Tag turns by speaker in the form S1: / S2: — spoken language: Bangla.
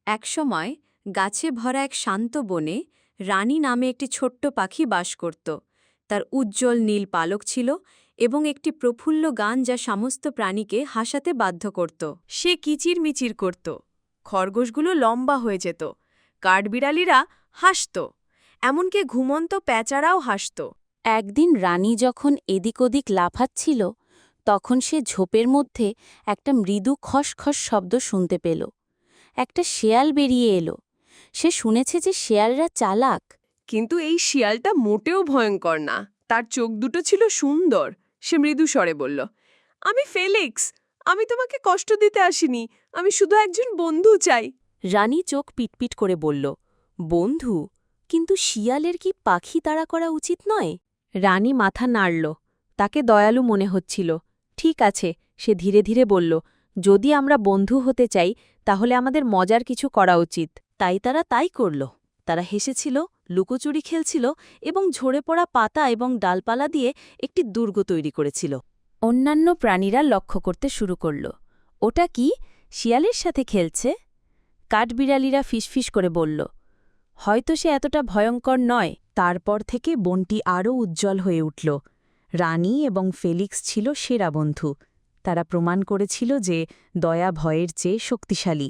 S1: একসময় গাছে ভরা এক শান্ত বনে রানী নামে একটি ছোট্ট পাখি বাস করত। তার উজ্জ্বল নীল পালক ছিল এবং একটি প্রফুল্ল গান যা সমস্ত প্রাণীকে হাসাতে বাধ্য করত।
S2: সে কিচিরমিচির করত, খরগোশগুলো লম্বা হয়ে যেত, কাঠবিড়ালিরা হাসত, এমনকি ঘুমন্ত প্যাঁচারাও হাসত।
S3: একদিন রানী যখন এদিক ওদিক লাফাচ্ছিল তখন সে ঝোপের মধ্যে একটা মৃদু খসখস শব্দ শুনতে পেল। একটা শেয়াল বেরিয়ে এলো। সে শুনেছে যে শেয়ালরা চালাক।
S2: কিন্তু এই শিয়ালটা মোটেও ভয়ঙ্কর না, তার চোখ দুটো ছিল সুন্দর। সে মৃদু স্বরে বলল, আমি ফেলিক্স, আমি তোমাকে কষ্ট দিতে আসিনি, আমি শুধু একজন বন্ধু চাই।
S3: রানী চোখ পিটপিট করে বলল, বন্ধু? কিন্তু শিয়ালের কি পাখি তাড়া করা উচিত নয়? রানী মাথা নাড়ল, তাকে দয়ালু মনে হচ্ছিল। ঠিক আছে, সে ধীরে ধীরে বলল, যদি আমরা বন্ধু হতে চাই তাহলে আমাদের মজার কিছু করা উচিত। তাই তারা তাই করল। তারা হেসেছিল, লুকোচুরি খেলছিল এবং ঝরে পড়া পাতা এবং ডালপালা দিয়ে একটি দুর্গ তৈরি করেছিল। অন্যান্য প্রাণীরা লক্ষ্য করতে শুরু করল। ওটা কি, শিয়ালের সাথে খেলছে? কাঠবিড়ালিরা ফিসফিস করে বলল, হয়তো সে এতটা ভয়ঙ্কর নয়। তারপর থেকে বনটি আরও উজ্জ্বল হয়ে উঠল। রানী এবং ফেলিক্স ছিল সেরা বন্ধু। তারা প্রমাণ করেছিল যে দয়া ভয়ের চেয়ে শক্তিশালী।